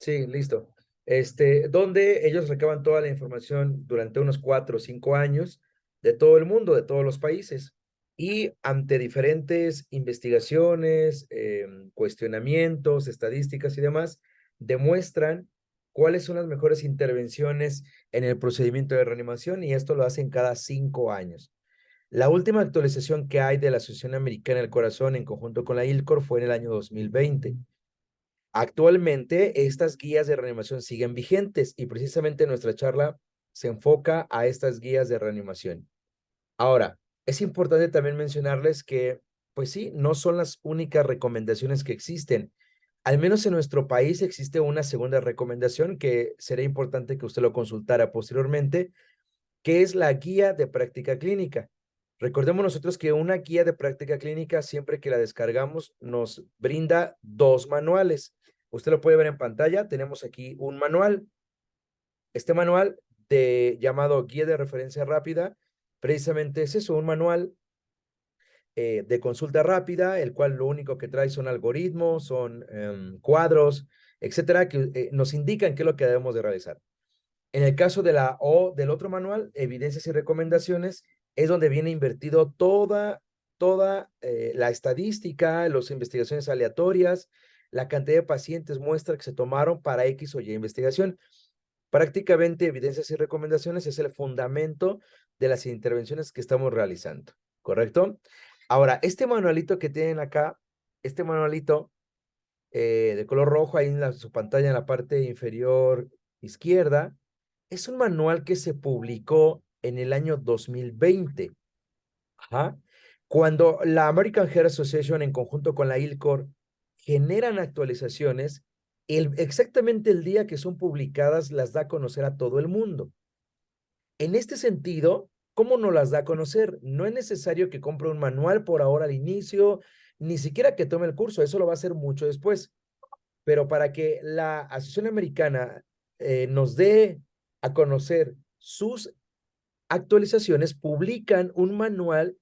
Sí, listo. Donde ellos recaban toda la información durante unos 4 o 5 años de todo el mundo, de todos los países. Y ante diferentes investigaciones, cuestionamientos, estadísticas y demás, demuestran cuáles son las mejores intervenciones en el procedimiento de reanimación y esto lo hacen cada 5 años. La última actualización que hay de la Asociación Americana del Corazón en conjunto con la ILCOR fue en el año 2020. Actualmente, estas guías de reanimación siguen vigentes y precisamente nuestra charla se enfoca a estas guías de reanimación. Ahora, es importante también mencionarles que, pues sí, no son las únicas recomendaciones que existen. Al menos en nuestro país existe una segunda recomendación que sería importante que usted lo consultara posteriormente, que es la guía de práctica clínica. Recordemos nosotros que una guía de práctica clínica, siempre que la descargamos, nos brinda 2 manuales. Usted lo puede ver en pantalla. Tenemos aquí un manual. Este manual llamado Guía de Referencia Rápida, precisamente es eso, un manual de consulta rápida, el cual lo único que trae son algoritmos, son cuadros, etcétera, que nos indican qué es lo que debemos de realizar. En el caso del otro manual, evidencias y recomendaciones, es donde viene invertido toda la estadística, las investigaciones aleatorias, la cantidad de pacientes muestra que se tomaron para X o Y investigación. Prácticamente evidencias y recomendaciones es el fundamento de las intervenciones que estamos realizando, ¿correcto? Ahora, este manualito que tienen acá, este manualito de color rojo ahí en su pantalla en la parte inferior izquierda, es un manual que se publicó en el año 2020. Ajá. Cuando la American Heart Association en conjunto con la ILCOR generan actualizaciones, exactamente el día que son publicadas las da a conocer a todo el mundo. En este sentido, ¿cómo nos las da a conocer? No es necesario que compre un manual por ahora al inicio, ni siquiera que tome el curso, eso lo va a hacer mucho después. Pero para que la Asociación Americana nos dé a conocer sus actualizaciones, publican un manual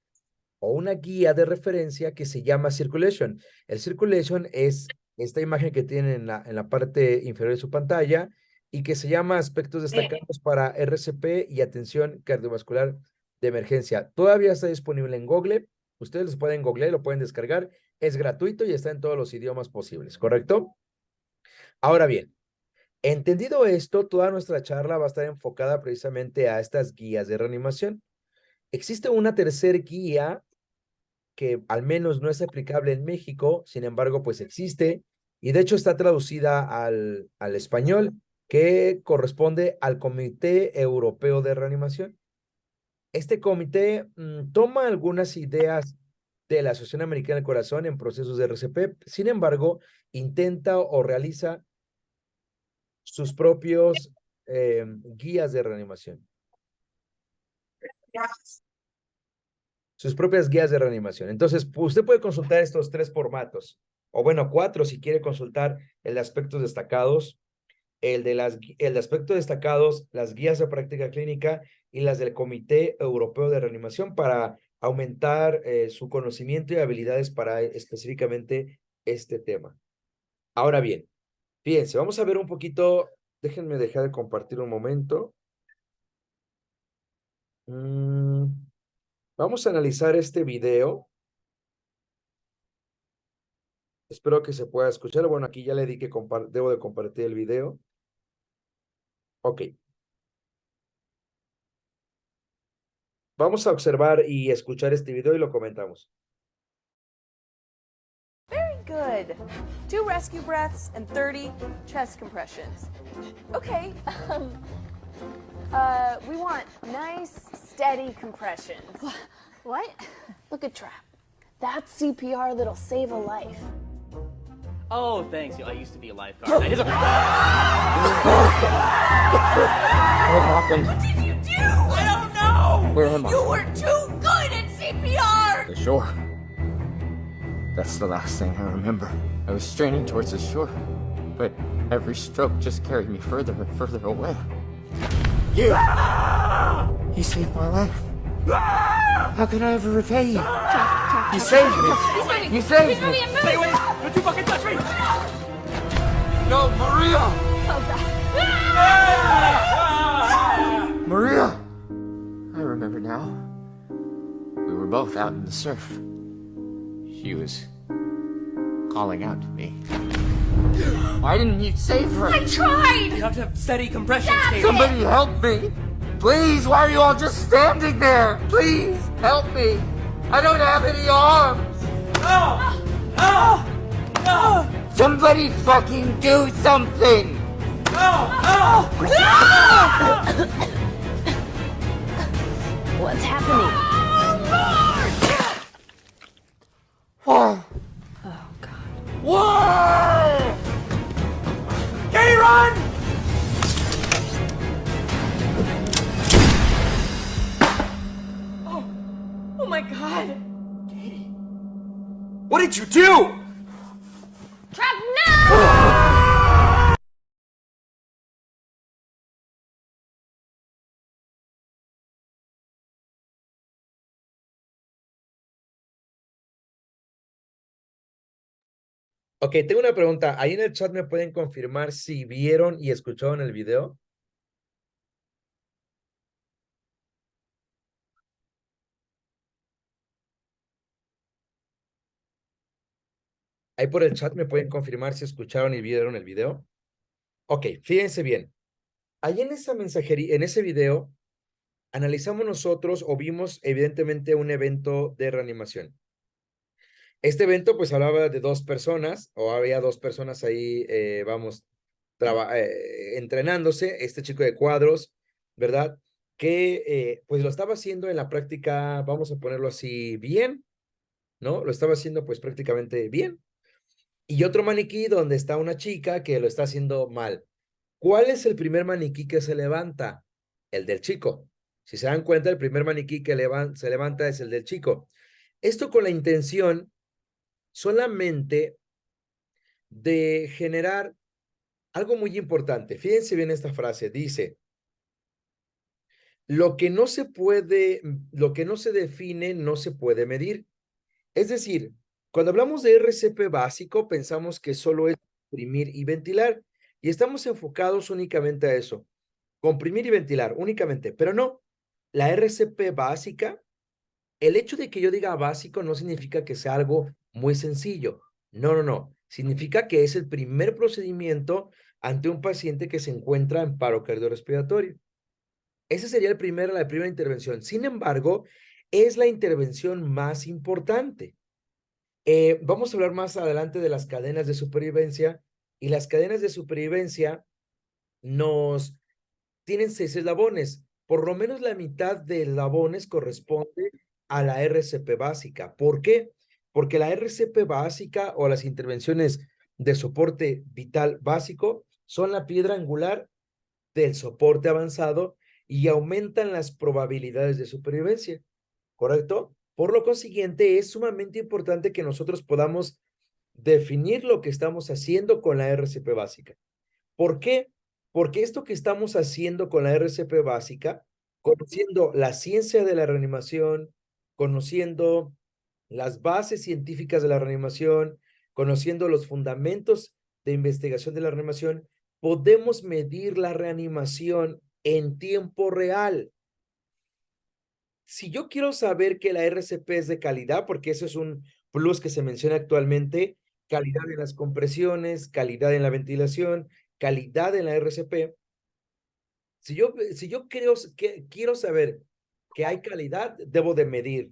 o una guía de referencia que se llama Circulation. El Circulation es esta imagen que tienen en la parte inferior de su pantalla y que se llama Aspectos destacados para RCP y atención cardiovascular de emergencia. Todavía está disponible en Google. Ustedes lo pueden googlear, lo pueden descargar. Es gratuito y está en todos los idiomas posibles, ¿correcto? Ahora bien, entendido esto, toda nuestra charla va a estar enfocada precisamente a estas guías de reanimación. Existe una tercera guía que al menos no es aplicable en México, sin embargo, pues existe, y de hecho está traducida al español, que corresponde al Comité Europeo de Reanimación. Este comité toma algunas ideas de la Asociación Americana del Corazón en procesos de RCP, sin embargo, intenta o realiza sus propios guías de reanimación. Sus propias guías de reanimación. Entonces, usted puede consultar estos 3 formatos, o bueno, 4 si quiere consultar el de aspectos destacados, el de aspectos destacados, las guías de práctica clínica y las del Comité Europeo de Reanimación para aumentar su conocimiento y habilidades para específicamente este tema. Ahora bien, fíjense, vamos a ver un poquito, déjenme dejar de compartir un momento. Vamos a analizar este video. Espero que se pueda escuchar. Bueno, aquí ya le di que debo de compartir el video. Ok. Vamos a observar y escuchar este video y lo comentamos. Very good. 2 rescue breaths and 30 chest compressions. Okay, we want nice, steady compressions. What? Look at Trap. That's CPR that'll save a life. Oh, thanks. I used to be a lifeguard. What happened? What did you do? I don't know. Where am I? You were too good at CPR. The shore. That's the last thing I remember. I was straining towards the shore, but every stroke just carried me further and further away. You! You saved my life. How can I ever repay you? You saved me. You saved me. Stay away! Don't you fucking touch me! No, Maria! Oh, God. Maria! I remember now. We were both out in the surf. She was calling out to me. Why didn't you save her? I tried! You have to have steady compressions, Katie. Somebody help me! Please, why are you all just standing there? Please, help me! I don't have any arms! No! No! No! Somebody fucking do something! No! No! What's happening? Why? Oh, God. Why? Katie, run! Oh my god! What did you do? Trap, no! Ok, tengo una pregunta. Ahí en el chat me pueden confirmar si vieron y escucharon el video. Ahí por el chat me pueden confirmar si escucharon y vieron el video. Ok, fíjense bien. Ahí en esa mensajería, en ese video, analizamos nosotros o vimos evidentemente un evento de reanimación. Este evento pues hablaba de dos personas, o había dos personas ahí, entrenándose, este chico de cuadros, ¿verdad? Que pues lo estaba haciendo en la práctica, vamos a ponerlo así, bien, ¿no? Lo estaba haciendo pues prácticamente bien. Y otro maniquí donde está una chica que lo está haciendo mal. ¿Cuál es el primer maniquí que se levanta? El del chico. Si se dan cuenta, el primer maniquí que se levanta es el del chico. Esto con la intención solamente de generar algo muy importante. Fíjense bien esta frase. Dice, lo que no se define, no se puede medir. Es decir, cuando hablamos de RCP básico, pensamos que solo es comprimir y ventilar. Y estamos enfocados únicamente a eso. Comprimir y ventilar, únicamente. Pero no, la RCP básica, el hecho de que yo diga básico no significa que sea algo muy sencillo. No, no, no. Significa que es el primer procedimiento ante un paciente que se encuentra en paro cardiorrespiratorio. Esa sería la primera intervención. Sin embargo, es la intervención más importante. Vamos a hablar más adelante de las cadenas de supervivencia, y las cadenas de supervivencia tienen 6 eslabones. Por lo menos la mitad de eslabones corresponde a la RCP básica. ¿Por qué? Porque la RCP básica o las intervenciones de soporte vital básico son la piedra angular del soporte avanzado y aumentan las probabilidades de supervivencia, ¿correcto? Por lo consiguiente, es sumamente importante que nosotros podamos definir lo que estamos haciendo con la RCP básica. ¿Por qué? Porque esto que estamos haciendo con la RCP básica, conociendo la ciencia de la reanimación, conociendo las bases científicas de la reanimación, conociendo los fundamentos de investigación de la reanimación, podemos medir la reanimación en tiempo real. Si yo quiero saber que la RCP es de calidad, porque eso es un plus que se menciona actualmente, calidad en las compresiones, calidad en la ventilación, calidad en la RCP. Si yo quiero saber que hay calidad, debo de medir,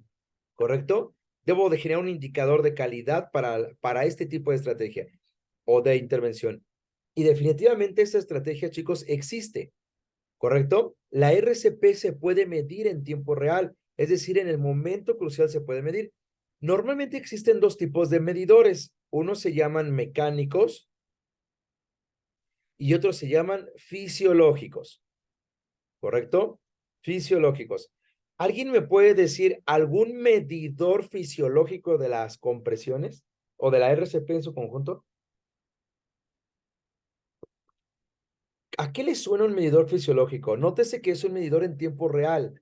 ¿correcto? Debo de generar un indicador de calidad para este tipo de estrategia o de intervención. Y definitivamente esta estrategia, chicos, existe, ¿correcto? La RCP se puede medir en tiempo real, es decir, en el momento crucial se puede medir. Normalmente existen dos tipos de medidores. Unos se llaman mecánicos y otros se llaman fisiológicos, ¿correcto? Fisiológicos. ¿Alguien me puede decir algún medidor fisiológico de las compresiones o de la RCP en su conjunto? ¿A qué le suena un medidor fisiológico? Nótese que es un medidor en tiempo real.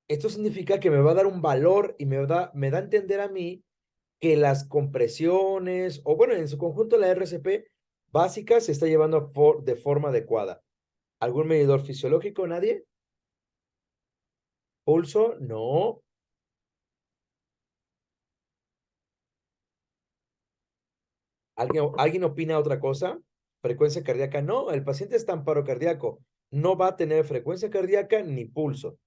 Esto significa que me va a dar un valor y me da a entender a mí que las compresiones, o bueno, en su conjunto la RCP, básica se está llevando de forma adecuada. ¿Algún medidor fisiológico? ¿Nadie? ¿Pulso? No. ¿Alguien opina otra cosa? ¿Frecuencia cardíaca? No, el paciente está en paro cardíaco. No va a tener frecuencia cardíaca ni pulso.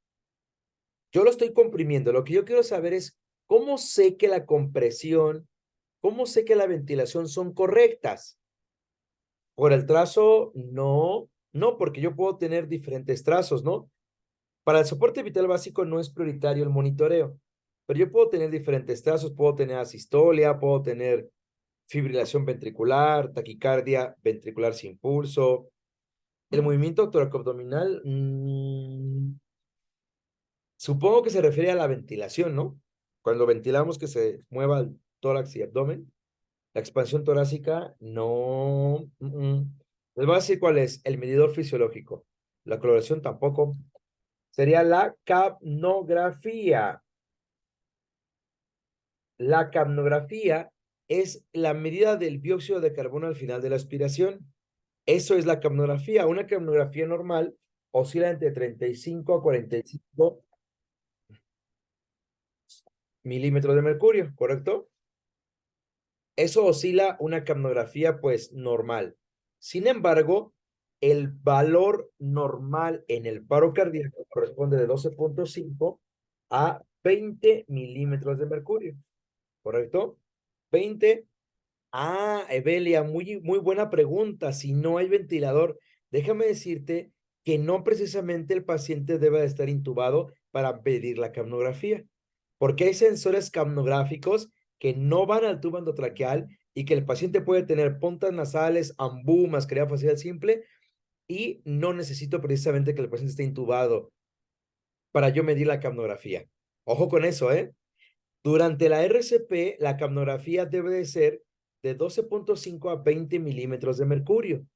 Yo lo estoy comprimiendo. Lo que yo quiero saber es cómo sé que la compresión, cómo sé que la ventilación son correctas. Por el trazo, no, no, porque yo puedo tener diferentes trazos, ¿no? Para el soporte vital básico no es prioritario el monitoreo, pero yo puedo tener diferentes trazos, puedo tener asistolia, puedo tener fibrilación ventricular, taquicardia ventricular sin pulso. El movimiento toracoabdominal, supongo que se refiere a la ventilación, ¿no? Cuando ventilamos que se mueva el tórax y abdomen. La expansión torácica, no. Les voy a decir cuál es el medidor fisiológico. La coloración tampoco. Sería la capnografía. La capnografía es la medida del dióxido de carbono al final de la aspiración. Eso es la capnografía. Una capnografía normal oscila entre 35 a 45 milímetros de mercurio, ¿correcto? Eso oscila una capnografía pues normal. Sin embargo, el valor normal en el paro cardíaco corresponde de 12.5 a 20 milímetros de mercurio, ¿correcto? 20. Ah, Evelia, muy buena pregunta. Si no hay ventilador, déjame decirte que no precisamente el paciente debe de estar intubado para pedir la capnografía, porque hay sensores capnográficos que no van al tubo endotraqueal y que el paciente puede tener puntas nasales, ambú, mascarilla facial simple y no necesito precisamente que el paciente esté intubado para yo medir la capnografía. Ojo con eso, ¿eh? Durante la RCP, la capnografía debe de ser de 12.5 a 20 milímetros de mercurio.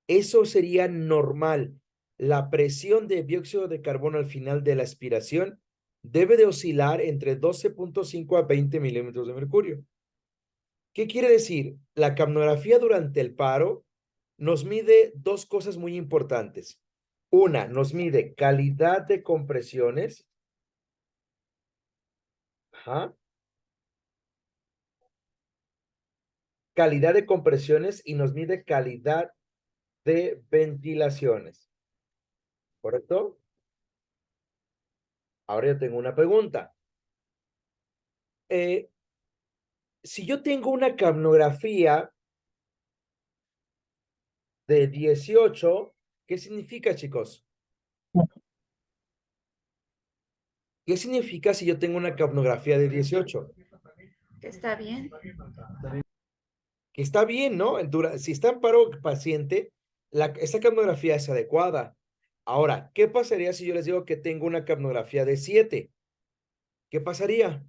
Eso sería normal. La presión de dióxido de carbono al final de la aspiración debe de oscilar entre 12.5 a 20 milímetros de mercurio. ¿Qué quiere decir? La capnografía durante el paro nos mide dos cosas muy importantes. Una, nos mide calidad de compresiones. Ajá. Calidad de compresiones y nos mide calidad de ventilaciones. ¿Correcto? Ahora yo tengo una pregunta. Si yo tengo una capnografía de 18, ¿qué significa, chicos? ¿Qué significa si yo tengo una capnografía de 18? Está bien. Que está bien, ¿no? Si está en paro paciente, esa capnografía es adecuada. Ahora, ¿qué pasaría si yo les digo que tengo una capnografía de 7? ¿Qué pasaría?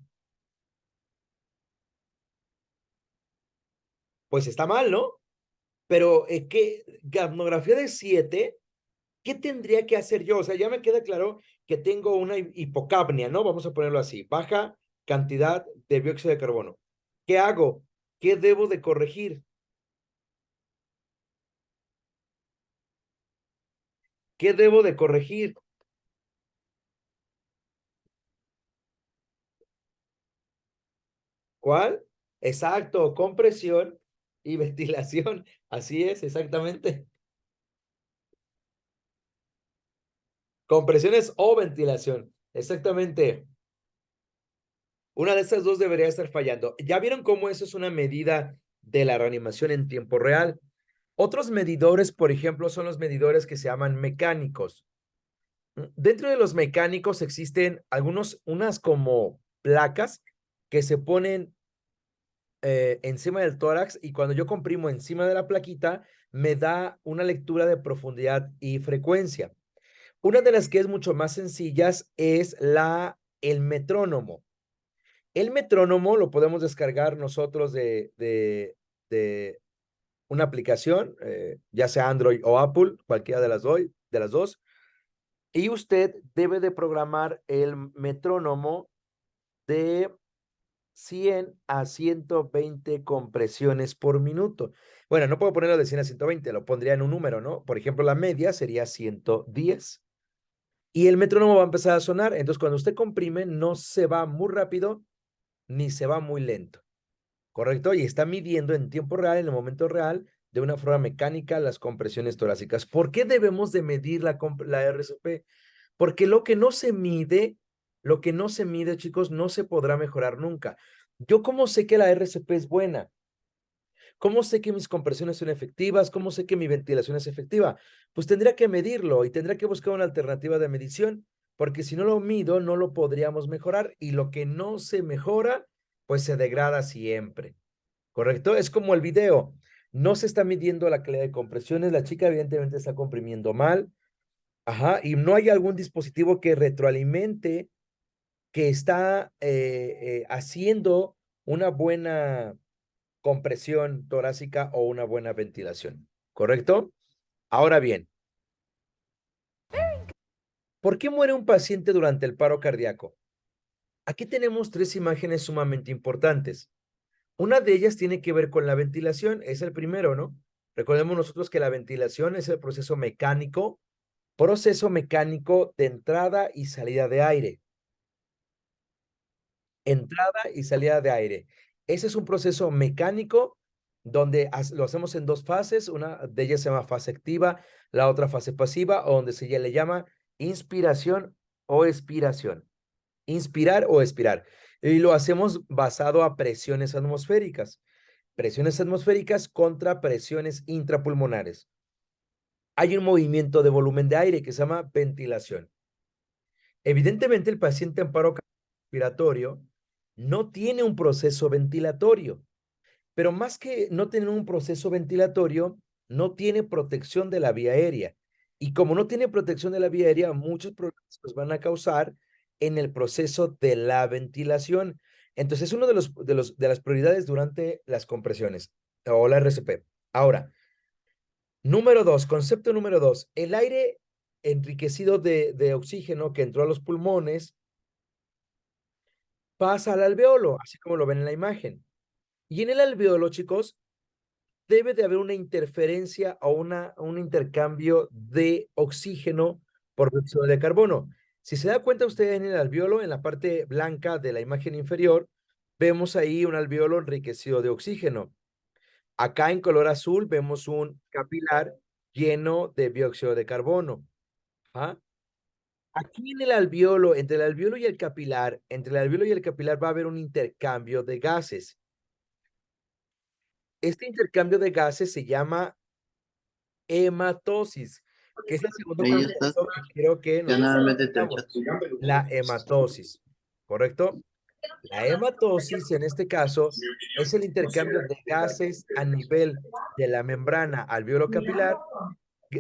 Pues está mal, ¿no? Pero, ¿qué capnografía de 7? ¿Qué tendría que hacer yo? O sea, ya me queda claro que tengo una hipocapnia, ¿no? Vamos a ponerlo así, baja cantidad de dióxido de carbono. ¿Qué hago? ¿Qué debo de corregir? ¿Qué debo de corregir? ¿Cuál? Exacto, compresión y ventilación. Así es, exactamente. Compresiones o ventilación. Exactamente. Una de estas dos debería estar fallando. ¿Ya vieron cómo eso es una medida de la reanimación en tiempo real? Otros medidores, por ejemplo, son los medidores que se llaman mecánicos. Dentro de los mecánicos existen unas como placas que se ponen encima del tórax y cuando yo comprimo encima de la plaquita, me da una lectura de profundidad y frecuencia. Una de las que es mucho más sencillas es el metrónomo. El metrónomo lo podemos descargar nosotros de una aplicación, ya sea Android o Apple, cualquiera de las dos, y usted debe de programar el metrónomo de 100 a 120 compresiones por minuto. Bueno, no puedo ponerlo de 100 a 120, lo pondría en un número, ¿no? Por ejemplo, la media sería 110. Y el metrónomo va a empezar a sonar. Entonces, cuando usted comprime, no se va muy rápido ni se va muy lento. ¿Correcto? Y está midiendo en tiempo real, en el momento real, de una forma mecánica las compresiones torácicas. ¿Por qué debemos de medir la RCP? Porque lo que no se mide, chicos, no se podrá mejorar nunca. ¿Yo cómo sé que la RCP es buena? ¿Cómo sé que mis compresiones son efectivas? ¿Cómo sé que mi ventilación es efectiva? Pues tendría que medirlo y tendría que buscar una alternativa de medición, porque si no lo mido, no lo podríamos mejorar y lo que no se mejora, pues se degrada siempre. ¿Correcto? Es como el video. No se está midiendo la calidad de compresiones, la chica evidentemente está comprimiendo mal, ajá, y no hay algún dispositivo que retroalimente que está haciendo una buena compresión torácica o una buena ventilación, ¿correcto? Ahora bien, ¿por qué muere un paciente durante el paro cardíaco? Aquí tenemos tres imágenes sumamente importantes. Una de ellas tiene que ver con la ventilación, es el primero, ¿no? Recordemos nosotros que la ventilación es el proceso mecánico de entrada y salida de aire. Entrada y salida de aire. Ese es un proceso mecánico donde lo hacemos en dos fases, una de ellas se llama fase activa, la otra fase pasiva, o donde se ya le llama inspiración o expiración. Inspirar o expirar. Y lo hacemos basado a presiones atmosféricas. Presiones atmosféricas contra presiones intrapulmonares. Hay un movimiento de volumen de aire que se llama ventilación. Evidentemente, el paciente en paro respiratorio no tiene un proceso ventilatorio, pero más que no tener un proceso ventilatorio, no tiene protección de la vía aérea. Y como no tiene protección de la vía aérea, muchos problemas los van a causar en el proceso de la ventilación. Entonces, es uno de las prioridades durante las compresiones o la RCP. Ahora, número dos, concepto número dos, el aire enriquecido de oxígeno que entró a los pulmones pasa al alveolo, así como lo ven en la imagen. Y en el alveolo, chicos, debe de haber una interferencia o un intercambio de oxígeno por dióxido de carbono. Si se da cuenta usted en el alveolo, en la parte blanca de la imagen inferior, vemos ahí un alveolo enriquecido de oxígeno. Acá en color azul vemos un capilar lleno de dióxido de carbono. ¿Ah? Aquí en el alveolo, entre el alveolo y el capilar, entre el alveolo y el capilar va a haber un intercambio de gases. Este intercambio de gases se llama hematosis, que es el segundo Ahí está. concepto que creo que Ya nosotros nuevamente te necesitamos. echaste. La hematosis, ¿correcto? La hematosis, en este caso, es el intercambio de gases a nivel de la membrana alveolo capilar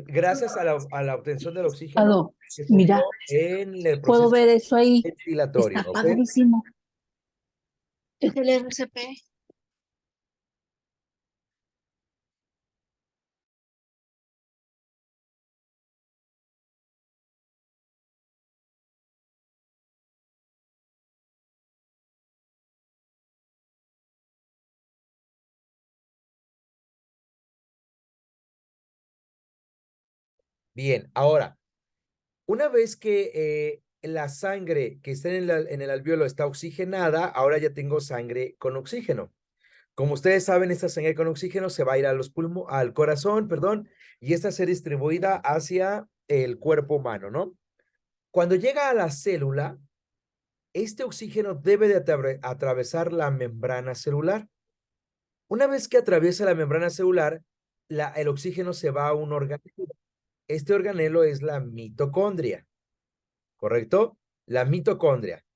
gracias a la obtención del oxígeno Ado, que se mira, dio en el puedo proceso ver eso ahí. ventilatorio, Está ¿ok? padrísimo. Es el RCP. Bien, ahora, una vez que la sangre que está en el alveolo está oxigenada, ahora ya tengo sangre con oxígeno. Como ustedes saben, esta sangre con oxígeno se va a ir a al corazón, perdón, y esta se distribuida hacia el cuerpo humano, ¿no? Cuando llega a la célula, este oxígeno debe de atravesar la membrana celular. Una vez que atraviesa la membrana celular, el oxígeno se va a un organelo. Este organelo es la mitocondria, ¿correcto? La mitocondria.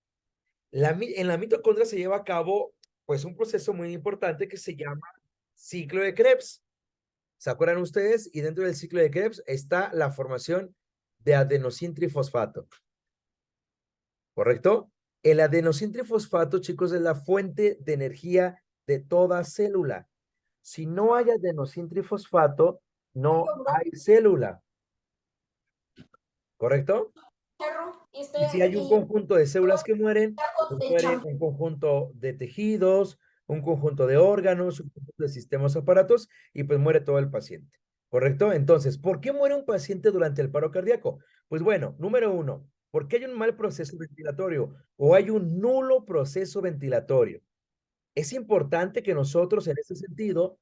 En la mitocondria se lleva a cabo, pues, un proceso muy importante que se llama ciclo de Krebs. ¿Se acuerdan ustedes? Y dentro del ciclo de Krebs está la formación de adenosín trifosfato. ¿Correcto? El adenosín trifosfato, chicos, es la fuente de energía de toda célula. Si no hay adenosín trifosfato, no hay célula. ¿Correcto? Y si hay un conjunto de células que mueren, pues muere un conjunto de tejidos, un conjunto de órganos, un conjunto de sistemas, aparatos, y pues muere todo el paciente, ¿correcto? Entonces, ¿por qué muere un paciente durante el paro cardíaco? Pues bueno, número uno, porque hay un mal proceso ventilatorio o hay un nulo proceso ventilatorio. Es importante que nosotros en ese sentido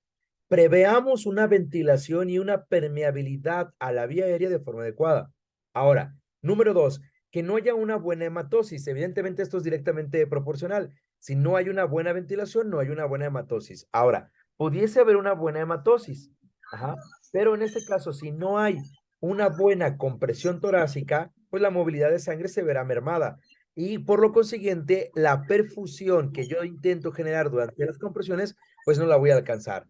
preveamos una ventilación y una permeabilidad a la vía aérea de forma adecuada. Ahora, número dos, que no haya una buena hematosis. Evidentemente esto es directamente proporcional. Si no hay una buena ventilación, no hay una buena hematosis. Ahora, pudiese haber una buena hematosis, ajá, pero en este caso, si no hay una buena compresión torácica, pues la movilidad de sangre se verá mermada. Y por lo consiguiente, la perfusión que yo intento generar durante las compresiones, pues no la voy a alcanzar.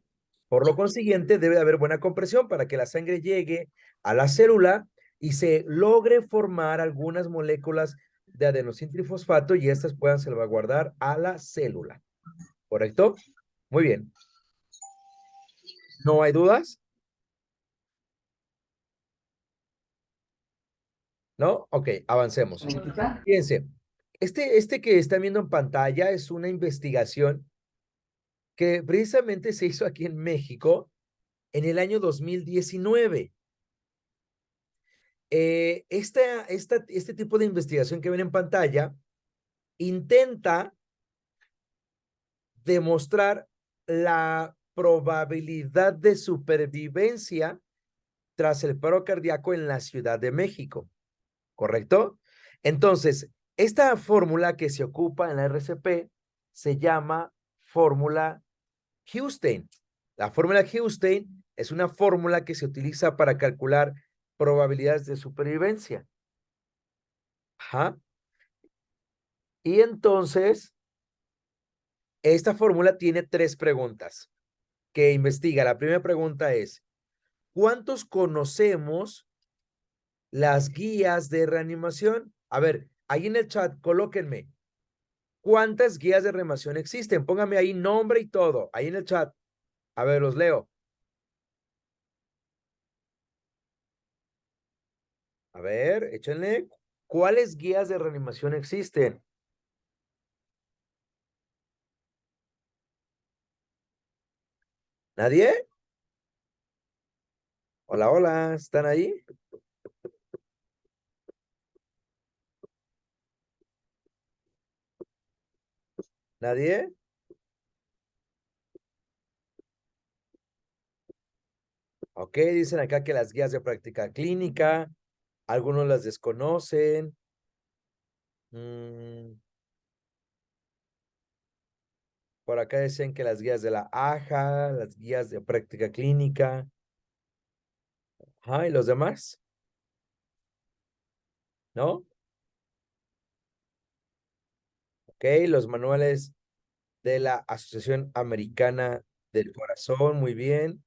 Por lo consiguiente, debe haber buena compresión para que la sangre llegue a la célula y se logre formar algunas moléculas de adenosintrifosfato y estas puedan salvaguardar a la célula. ¿Correcto? Muy bien. ¿No hay dudas? ¿No? Ok, avancemos. Fíjense, este que están viendo en pantalla es una investigación que precisamente se hizo aquí en México en el año 2019. Este tipo de investigación que ven en pantalla intenta demostrar la probabilidad de supervivencia tras el paro cardíaco en la Ciudad de México, ¿correcto? Entonces, esta fórmula que se ocupa en la RCP se llama fórmula Houston. La fórmula Houston es una fórmula que se utiliza para calcular probabilidades de supervivencia. Ajá. Y entonces, esta fórmula tiene tres preguntas que investiga. La primera pregunta es, ¿cuántos conocemos las guías de reanimación? A ver, ahí en el chat, colóquenme. ¿Cuántas guías de reanimación existen? Póngame ahí nombre y todo, ahí en el chat. A ver, los leo. A ver, échenle. ¿Cuáles guías de reanimación existen? ¿Nadie? Hola, hola, ¿están ahí? ¿Nadie? Ok, dicen acá que las guías de práctica clínica, algunos las desconocen. Por acá dicen que las guías de la AJA, las guías de práctica clínica. Ajá, ¿y los demás? ¿No? Ok, los manuales de la Asociación Americana del Corazón, muy bien.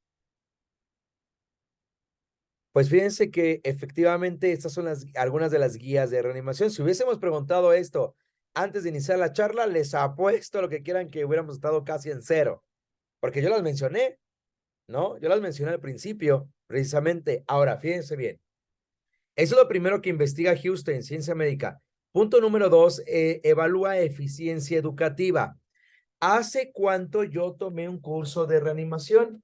Pues fíjense que efectivamente estas son algunas de las guías de reanimación. Si hubiésemos preguntado esto antes de iniciar la charla, les apuesto lo que quieran que hubiéramos estado casi en cero, porque yo las mencioné, ¿no? Yo las mencioné al principio, precisamente. Ahora, fíjense bien. Eso es lo primero que investiga Houston en ciencia médica. Punto número dos, evalúa eficiencia educativa. ¿Hace cuánto yo tomé un curso de reanimación?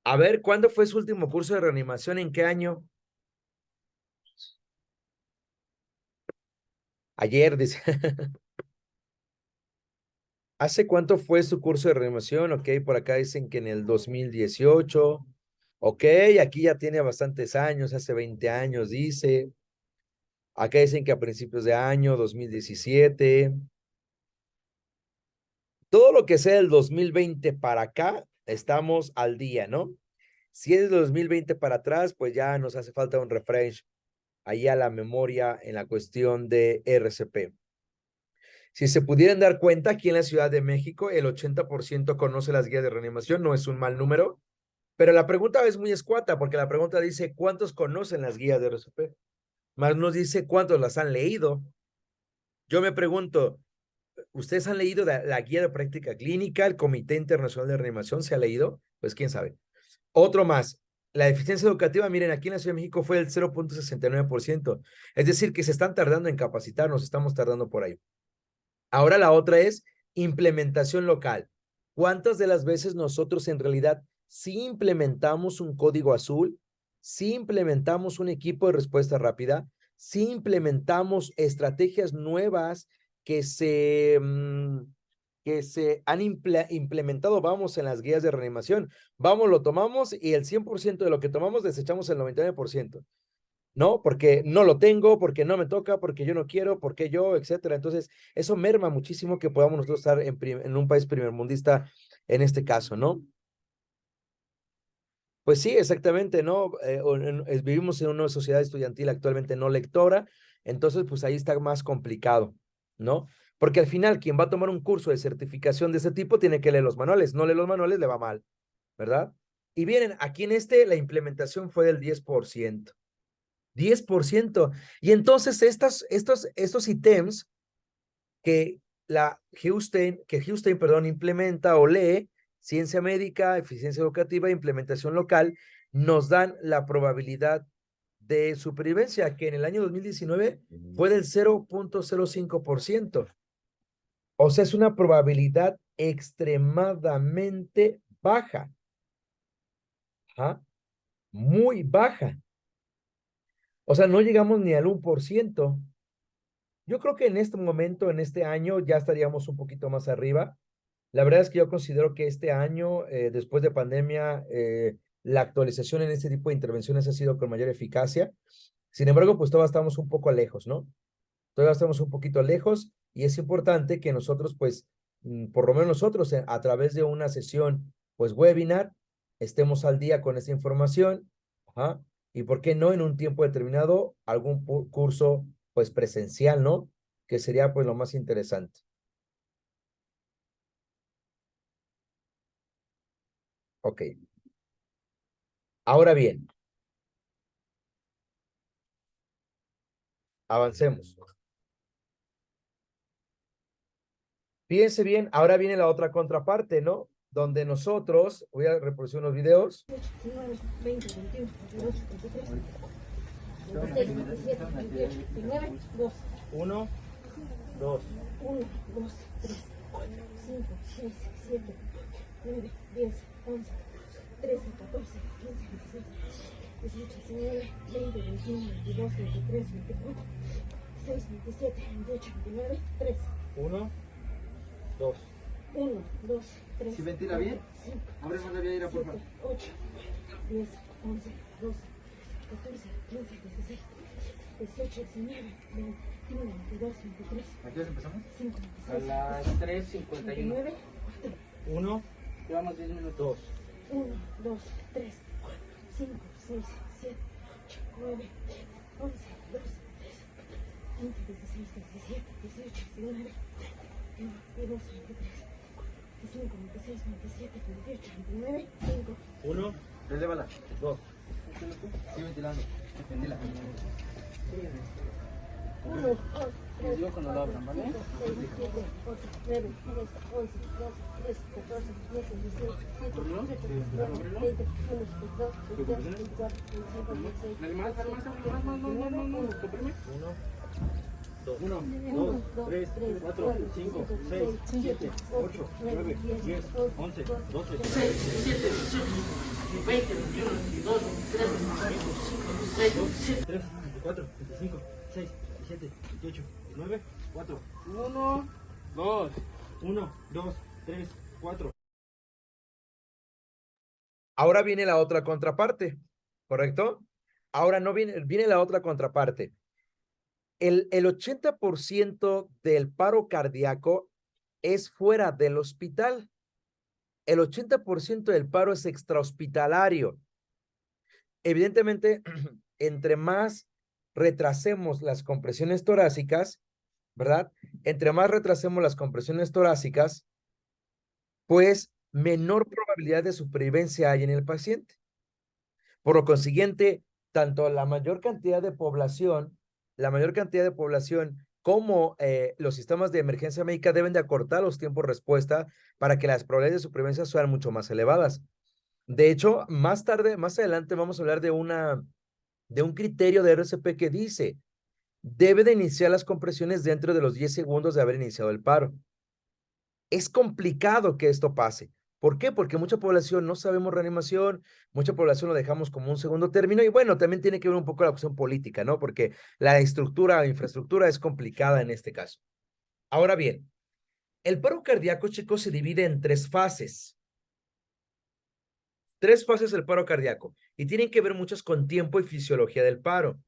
A ver, ¿cuándo fue su último curso de reanimación? ¿En qué año? Ayer, dice. ¿Hace cuánto fue su curso de reanimación? Ok, por acá dicen que en el 2018. Ok, aquí ya tiene bastantes años, hace 20 años, dice. Acá dicen que a principios de año, 2017. Todo lo que sea del 2020 para acá, estamos al día, ¿no? Si es del 2020 para atrás, pues ya nos hace falta un refresh ahí a la memoria en la cuestión de RCP. Si se pudieran dar cuenta, aquí en la Ciudad de México, el 80% conoce las guías de reanimación, no es un mal número, pero la pregunta es muy escueta, porque la pregunta dice, ¿cuántos conocen las guías de RCP? Más nos dice cuántos las han leído. Yo me pregunto, ¿ustedes han leído la guía de práctica clínica? ¿El Comité Internacional de Reanimación se ha leído? Pues quién sabe. Otro más. La eficiencia educativa, miren, aquí en la Ciudad de México fue del 0.69%. Es decir, que se están tardando en capacitarnos, estamos tardando por ahí. Ahora la otra es implementación local. ¿Cuántas de las veces nosotros en realidad sí implementamos un código azul, sí implementamos un equipo de respuesta rápida, sí implementamos estrategias nuevas que se han implementado, vamos, en las guías de reanimación? Vamos, lo tomamos y el 100% de lo que tomamos desechamos el 99%. ¿No? Porque no lo tengo, porque no me toca, porque yo no quiero, porque yo, etcétera. Entonces, eso merma muchísimo que podamos nosotros estar en un país primermundista en este caso, ¿no? Pues sí, exactamente, ¿no? Vivimos en una sociedad estudiantil actualmente no lectora, entonces pues ahí está más complicado, ¿no? Porque al final quien va a tomar un curso de certificación de ese tipo tiene que leer los manuales, no lee los manuales, le va mal, ¿verdad? Y vienen, aquí en la implementación fue del 10%. 10%. Y entonces estos ítems que Houston, perdón, implementa o lee, ciencia médica, eficiencia educativa, implementación local, nos dan la probabilidad de supervivencia, que en el año 2019 fue del 0.05%. O sea, es una probabilidad extremadamente baja. ¿Ah? Muy baja. O sea, no llegamos ni al 1%. Yo creo que en este momento, en este año, ya estaríamos un poquito más arriba. La verdad es que yo considero que este año, después de pandemia, la actualización en este tipo de intervenciones ha sido con mayor eficacia. Sin embargo, pues todavía estamos un poco lejos, ¿no? Todavía estamos un poquito lejos y es importante que nosotros, pues, por lo menos nosotros, a través de una sesión, pues, webinar, estemos al día con esta información. Ajá. Y por qué no en un tiempo determinado, algún curso, pues, presencial, ¿no? Que sería, pues, lo más interesante. Ok. Ahora bien, avancemos. Fíjense bien, ahora viene la otra contraparte, ¿no? Donde nosotros, voy a reproducir unos videos. 19, 20, 21, 22, 23, 26, 27, 28, 29, 2. 1, 2. 1, 2, 3, 4, 5, 6, 7, 9, 10, 11, 13, 14, 15, 16, 18, 19, 20, 21, 22, 23, 24, 26, 27, 28, 29, 3. 1, 2. 1, 2, 3. ¿Sí ventila bien? 5, Ahora es mandar bien a por 7, 8, 10, 11, 12, 14, 15, 16, 18, 19, 21, 22, 23. ¿A qué hora empezamos? 5, A 26, las 3:51. 29, 1, Llevamos 10 minutos. 2. 1, 2, 3, 4, 5, 6, 7, 8, 9, 11, 12, 15, 16, 17, 18, 19, 22, 23, 25, 26, 27, 28, 29, 5. 1, relévala. 2. Sigue ventilando. Ventila. 1, 2, 3, digo cuando lo abran, ¿vale? 5, 6, 7, 8, 9, 10, 11, 12, 13, 14, 15, 16, 17, 18, 19, 20, 21, 22, 23, 24, 25, 26, Dale más, no, comprime. 1, 2, 3, 4, 5, 6, 7, 8, 9, 10, 11, 12, 3, 4, 25, 6, 7, 28, 9, 4. 1, 2. 1, 2, 3, 4. Ahora viene la otra contraparte, ¿correcto? Ahora no viene la otra contraparte. El 80% del paro cardíaco es fuera del hospital. El 80% del paro es extrahospitalario. Evidentemente, entre más retrasemos las compresiones torácicas, ¿verdad? Entre más retrasemos las compresiones torácicas, pues menor probabilidad de supervivencia hay en el paciente. Por lo consiguiente, tanto la mayor cantidad de población como los sistemas de emergencia médica deben de acortar los tiempos de respuesta para que las probabilidades de supervivencia sean mucho más elevadas. De hecho, más tarde, más adelante vamos a hablar de un criterio de RCP que dice, debe de iniciar las compresiones dentro de los 10 segundos de haber iniciado el paro. Es complicado que esto pase. ¿Por qué? Porque mucha población no sabemos reanimación, mucha población lo dejamos como un segundo término y bueno, también tiene que ver un poco la cuestión política, ¿no? Porque la estructura, la infraestructura es complicada en este caso. Ahora bien, el paro cardíaco, chicos, se divide en tres fases. Tres fases del paro cardíaco y tienen que ver muchas con tiempo y fisiología del paro.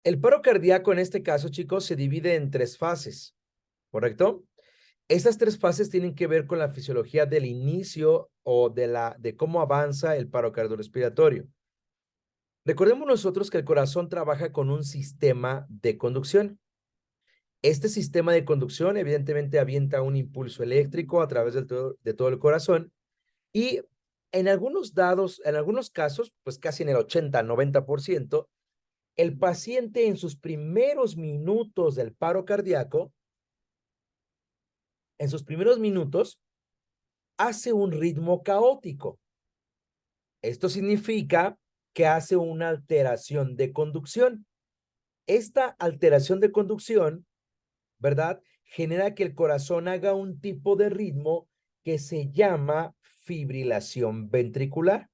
El paro cardíaco en este caso, chicos, se divide en tres fases, ¿correcto? Estas tres fases tienen que ver con la fisiología del inicio o de cómo avanza el paro cardiorrespiratorio. Recordemos nosotros que el corazón trabaja con un sistema de conducción. Este sistema de conducción evidentemente avienta un impulso eléctrico a través de todo el corazón y en algunos casos, pues casi en el 80-90%, el paciente en sus primeros minutos del paro cardíaco, en sus primeros minutos, hace un ritmo caótico. Esto significa que hace una alteración de conducción. Esta alteración de conducción, ¿verdad? Genera que el corazón haga un tipo de ritmo que se llama fibrilación ventricular.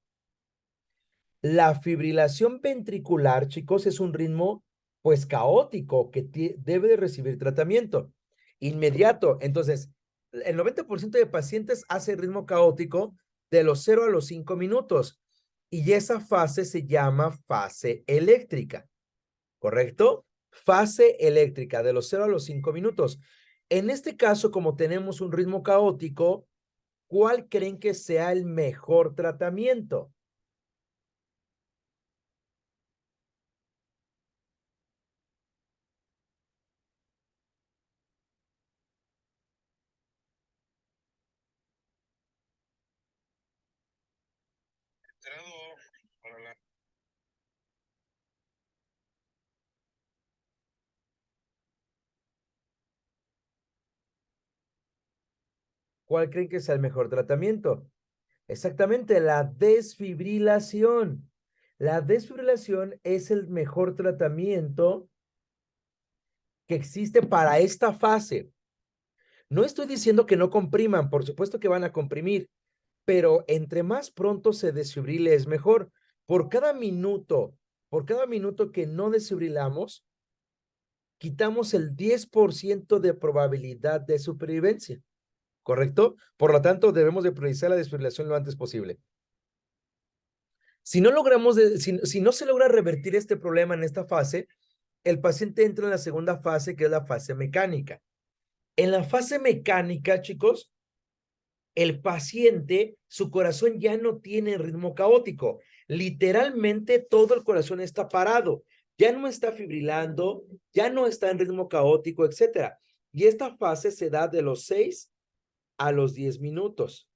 La fibrilación ventricular, chicos, es un ritmo pues caótico que debe de recibir tratamiento inmediato. Entonces, el 90% de pacientes hace ritmo caótico de los 0 a los 5 minutos y esa fase se llama fase eléctrica, ¿correcto? Fase eléctrica de los 0 a los 5 minutos. En este caso, como tenemos un ritmo caótico, ¿cuál creen que sea el mejor tratamiento? ¿Cuál creen que sea el mejor tratamiento? Exactamente, la desfibrilación. La desfibrilación es el mejor tratamiento que existe para esta fase. No estoy diciendo que no compriman, por supuesto que van a comprimir, pero entre más pronto se desfibrile es mejor. Por por cada minuto que no desfibrilamos, quitamos el 10% de probabilidad de supervivencia, ¿correcto? Por lo tanto, debemos de priorizar la desfibrilación lo antes posible. Si no logramos, si no se logra revertir este problema en esta fase, el paciente entra en la segunda fase, que es la fase mecánica. En la fase mecánica, chicos, el paciente, su corazón ya no tiene ritmo caótico. Literalmente todo el corazón está parado, ya no está fibrilando, ya no está en ritmo caótico, etcétera. Y esta fase se da de los 6 a los 10 minutos.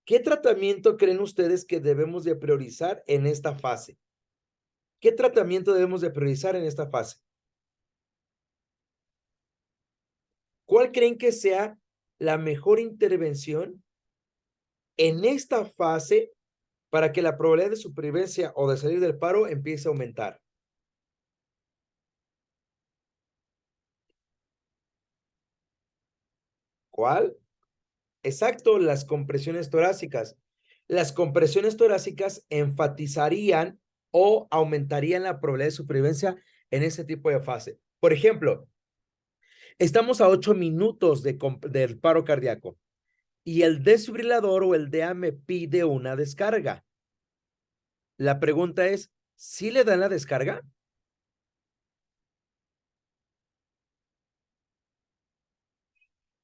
¿Qué tratamiento creen ustedes que debemos de priorizar en esta fase? ¿Qué tratamiento debemos de priorizar en esta fase? ¿Cuál creen que sea la mejor intervención en esta fase para que la probabilidad de supervivencia o de salir del paro empiece a aumentar? ¿Cuál? Exacto, las compresiones torácicas. Las compresiones torácicas enfatizarían o aumentarían la probabilidad de supervivencia en ese tipo de fase. Por ejemplo, estamos a 8 minutos del paro cardíaco y el desfibrilador o el DEA me pide una descarga. La pregunta es, ¿sí le dan la descarga?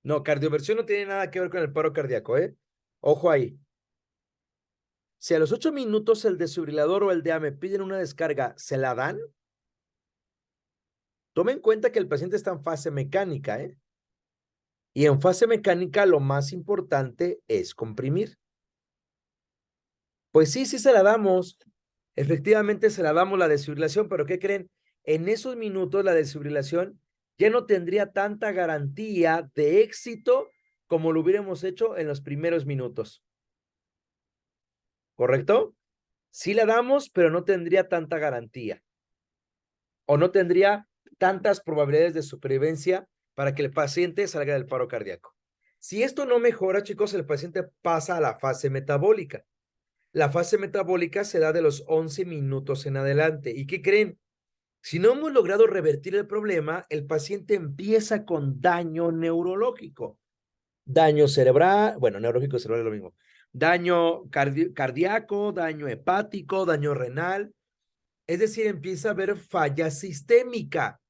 No, cardioversión no tiene nada que ver con el paro cardíaco, ¿eh? Ojo ahí. Si a los 8 minutos el desfibrilador o el DEA me piden una descarga, ¿se la dan? Tome en cuenta que el paciente está en fase mecánica, ¿eh? Y en fase mecánica lo más importante es comprimir. Pues sí, sí se la damos. Efectivamente se la damos la desfibrilación, pero ¿qué creen? En esos minutos la desfibrilación ya no tendría tanta garantía de éxito como lo hubiéramos hecho en los primeros minutos. ¿Correcto? Sí la damos, pero no tendría tanta garantía. O no tendría tantas probabilidades de supervivencia para que el paciente salga del paro cardíaco. Si esto no mejora, chicos, el paciente pasa a la fase metabólica. La fase metabólica se da de los 11 minutos en adelante. ¿Y qué creen? Si no hemos logrado revertir el problema, el paciente empieza con daño neurológico. Daño cerebral, bueno, neurológico cerebral es lo mismo. Daño cardíaco, daño hepático, daño renal. Es decir, empieza a haber falla sistémica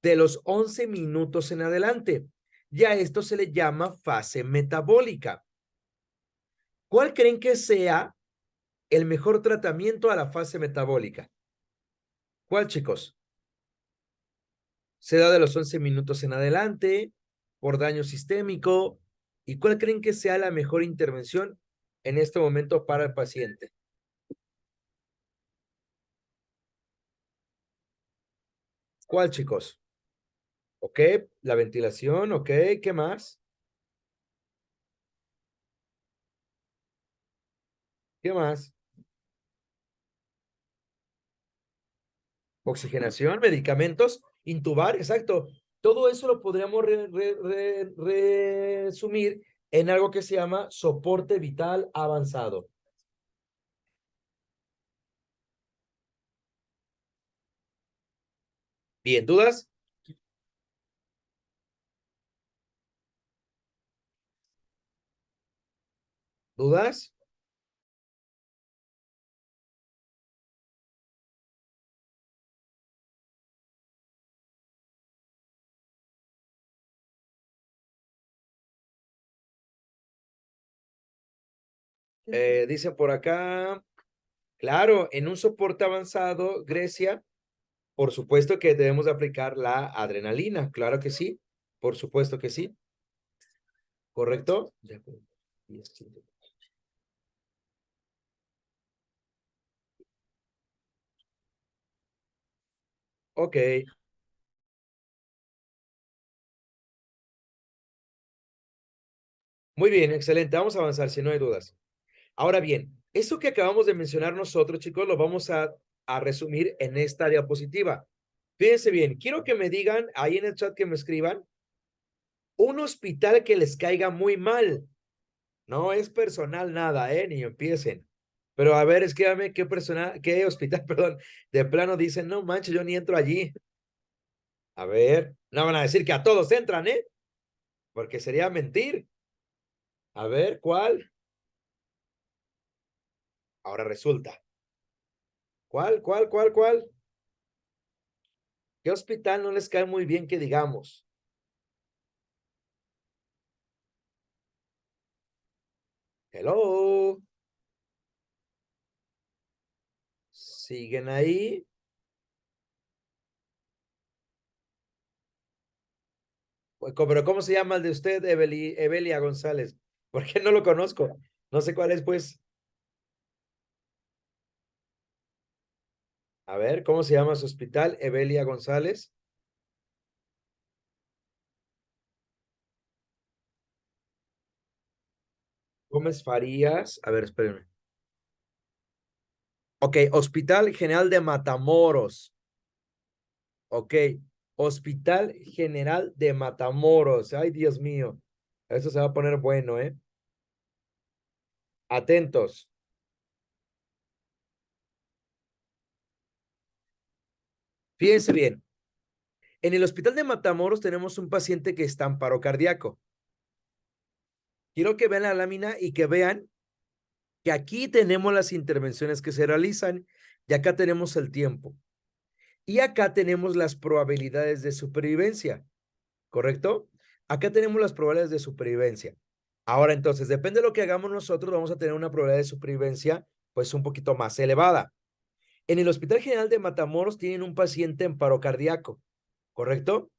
de los 11 minutos en adelante. Y a esto se le llama fase metabólica. ¿Cuál creen que sea el mejor tratamiento a la fase metabólica? ¿Cuál, chicos? Se da de los 11 minutos en adelante, por daño sistémico. ¿Y cuál creen que sea la mejor intervención en este momento para el paciente? ¿Cuál, chicos? Ok, la ventilación, ok, ¿qué más? ¿Qué más? Oxigenación, medicamentos, intubar, exacto. Todo eso lo podríamos resumir en algo que se llama soporte vital avanzado. Bien, ¿dudas? ¿Dudas? Dicen por acá, claro, en un soporte avanzado, Grecia, por supuesto que debemos de aplicar la adrenalina, claro que sí, por supuesto que sí, ¿correcto? Ok, muy bien, excelente, vamos a avanzar si no hay dudas. Ahora bien, eso que acabamos de mencionar nosotros, chicos, lo vamos a resumir en esta diapositiva. Fíjense bien, quiero que me digan ahí en el chat que me escriban un hospital que les caiga muy mal. No es personal nada, ni empiecen. Pero a ver, escríbame qué personal, qué hospital, perdón, de plano dicen, no manches, yo ni entro allí. A ver, no van a decir que a todos entran, porque sería mentir. A ver, ¿cuál? Ahora resulta. ¿Cuál? ¿Qué hospital no les cae muy bien que digamos? Hello. ¿Siguen ahí? Pero ¿cómo se llama el de usted, Evelia González? Porque no lo conozco. No sé cuál es, pues. A ver, ¿cómo se llama su hospital? Evelia González. Gómez Farías. A ver, espérenme. Ok, Hospital General de Matamoros. Ok, Hospital General de Matamoros. Ay, Dios mío. Eso se va a poner bueno, ¿eh? Atentos. Fíjense bien. En el Hospital de Matamoros tenemos un paciente que está en paro cardíaco. Quiero que vean la lámina y que vean que aquí tenemos las intervenciones que se realizan y acá tenemos el tiempo. Y acá tenemos las probabilidades de supervivencia, ¿correcto? Acá tenemos las probabilidades de supervivencia. Ahora, entonces, depende de lo que hagamos nosotros, vamos a tener una probabilidad de supervivencia, pues, un poquito más elevada. En el Hospital General de Matamoros tienen un paciente en paro cardíaco, ¿correcto?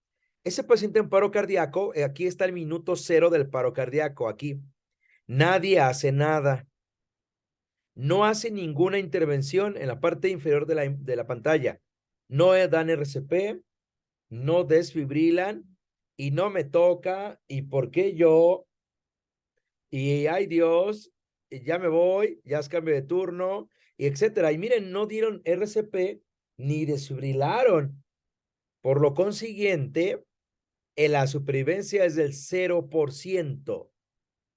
Ese paciente en paro cardíaco, aquí está el minuto 0 del paro cardíaco, aquí. Nadie hace nada. No hace ninguna intervención en la parte inferior de la pantalla. No dan RCP, no desfibrilan y no me toca. ¿Y por qué yo? Y ay Dios, ya me voy, ya es cambio de turno, y etcétera. Y miren, no dieron RCP ni desfibrilaron. Por lo consiguiente, la supervivencia es del 0%.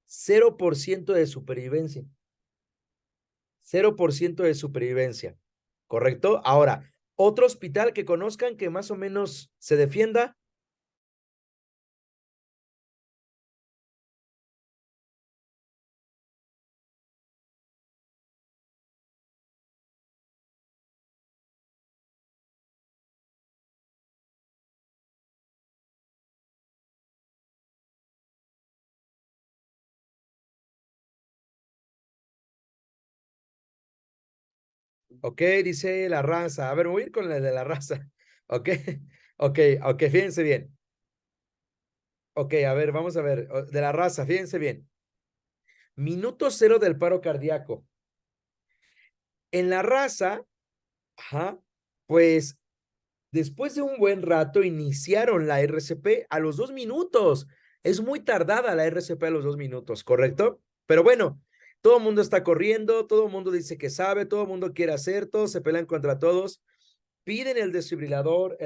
0% de supervivencia. 0% de supervivencia. ¿Correcto? Ahora, otro hospital que conozcan que más o menos se defienda. Ok, dice la raza. A ver, voy a ir con la de la raza. Ok, ok, fíjense bien. Ok, a ver, vamos a ver. De la raza, fíjense bien. Minuto 0 del paro cardíaco. En la raza, ajá, pues después de un buen rato iniciaron la RCP a los 2 minutos. Es muy tardada la RCP a los 2 minutos, ¿correcto? Pero bueno, todo el mundo está corriendo, todo el mundo dice que sabe, todo el mundo quiere hacer, todos se pelean contra todos. Piden el desfibrilador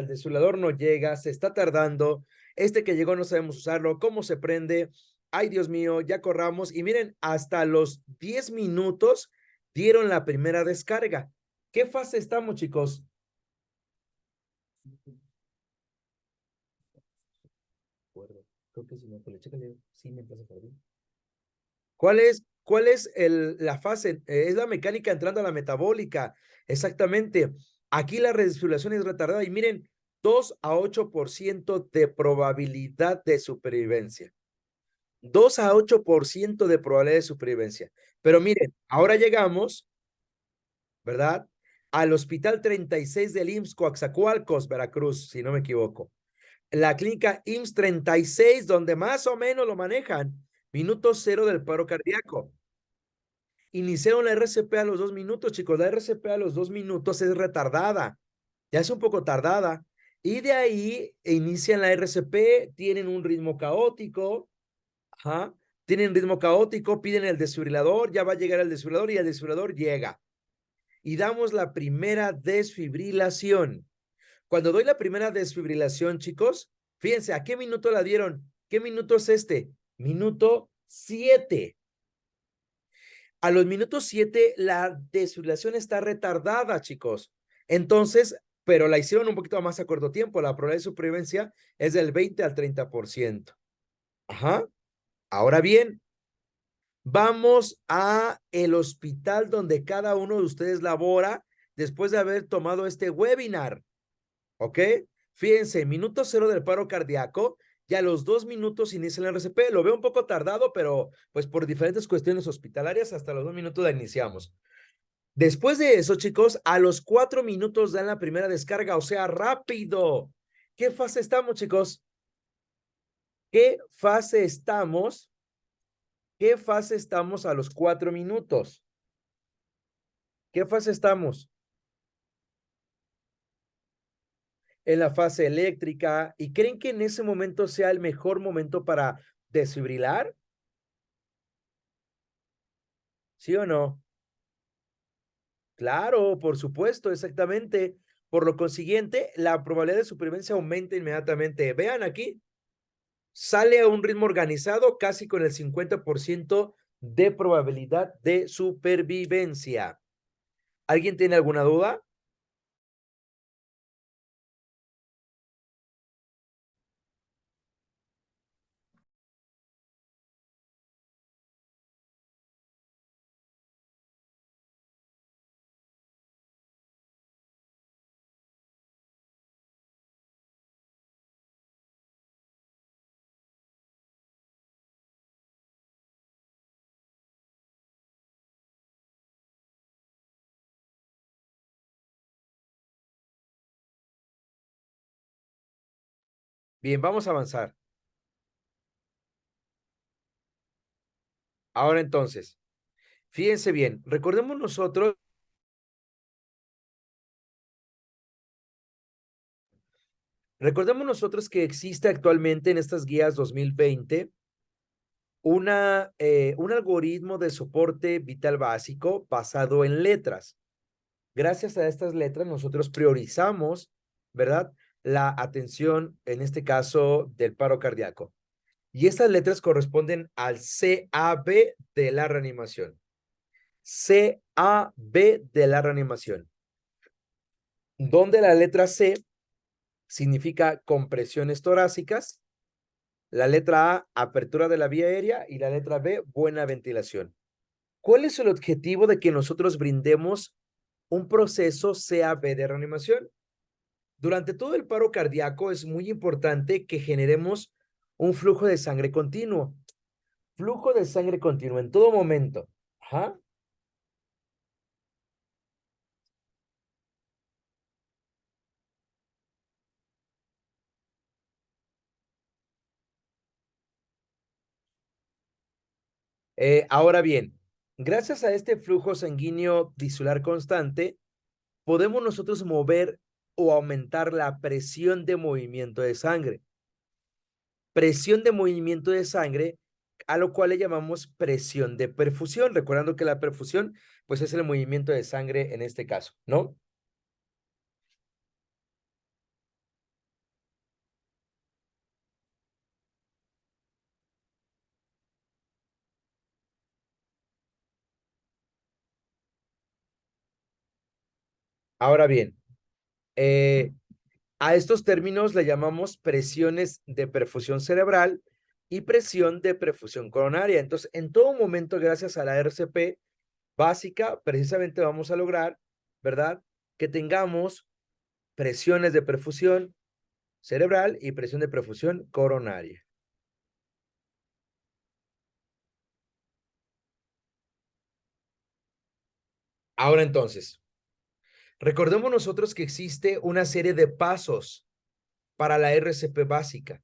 no llega, se está tardando, este que llegó no sabemos usarlo, cómo se prende, ay Dios mío, ya corramos y miren, hasta los 10 minutos dieron la primera descarga. ¿Qué fase estamos, chicos? Creo que si no, pues chécale, sí me empieza a bien. ¿Cuál es la fase? Es la mecánica entrando a la metabólica. Exactamente. Aquí la redesfibrilación es retardada y miren, 2 a 8% de probabilidad de supervivencia. 2 a 8% de probabilidad de supervivencia. Pero miren, ahora llegamos, ¿verdad? Al Hospital 36 del IMSS Coaxacualcos, Veracruz, si no me equivoco. La clínica IMSS 36, donde más o menos lo manejan. Minuto 0 del paro cardíaco. Iniciaron la RCP a los 2 minutos, chicos. La RCP a los 2 minutos es retardada. Ya es un poco tardada. Y de ahí inician la RCP, tienen un ritmo caótico. Ajá. Tienen ritmo caótico, piden el desfibrilador, ya va a llegar el desfibrilador y el desfibrilador llega. Y damos la primera desfibrilación. Cuando doy la primera desfibrilación, chicos, fíjense, ¿a qué minuto la dieron? ¿Qué minuto es este? Minuto 7. A los minutos 7, la desfibrilación está retardada, chicos. Entonces, pero la hicieron un poquito más a corto tiempo. La probabilidad de supervivencia es del 20 al 30%. Ajá. Ahora bien, vamos a el hospital donde cada uno de ustedes labora después de haber tomado este webinar. ¿Ok? Fíjense, minuto 0 del paro cardíaco, ya a los 2 minutos inicia el RCP. Lo veo un poco tardado, pero pues por diferentes cuestiones hospitalarias, hasta los 2 minutos la iniciamos. Después de eso, chicos, a los 4 minutos dan la primera descarga, o sea, rápido. ¿Qué fase estamos, chicos? ¿Qué fase estamos? ¿Qué fase estamos a los 4 minutos? ¿Qué fase estamos? En la fase eléctrica. ¿Y creen que en ese momento sea el mejor momento para desfibrilar? ¿Sí o no? Claro, por supuesto, exactamente. Por lo consiguiente, la probabilidad de supervivencia aumenta inmediatamente. Vean aquí, sale a un ritmo organizado casi con el 50% de probabilidad de supervivencia. ¿Alguien tiene alguna duda? Bien, vamos a avanzar. Ahora entonces, fíjense bien, recordemos nosotros que existe actualmente en estas guías 2020 un algoritmo de soporte vital básico basado en letras. Gracias a estas letras nosotros priorizamos, ¿verdad? La atención, en este caso, del paro cardíaco. Y estas letras corresponden al CAB de la reanimación. CAB de la reanimación. Donde la letra C significa compresiones torácicas, la letra A, apertura de la vía aérea, y la letra B, buena ventilación. ¿Cuál es el objetivo de que nosotros brindemos un proceso CAB de reanimación? Durante todo el paro cardíaco es muy importante que generemos un flujo de sangre continuo. Flujo de sangre continuo en todo momento. Ajá. Ahora bien, gracias a este flujo sanguíneo tisular constante, podemos nosotros mover o aumentar la presión de movimiento de sangre. Presión de movimiento de sangre, a lo cual le llamamos presión de perfusión, recordando que la perfusión, pues es el movimiento de sangre en este caso, ¿no? Ahora bien, eh, a estos términos le llamamos presiones de perfusión cerebral y presión de perfusión coronaria. Entonces, en todo momento, gracias a la RCP básica, precisamente vamos a lograr, ¿verdad? Que tengamos presiones de perfusión cerebral y presión de perfusión coronaria. Ahora entonces, recordemos nosotros que existe una serie de pasos para la RCP básica,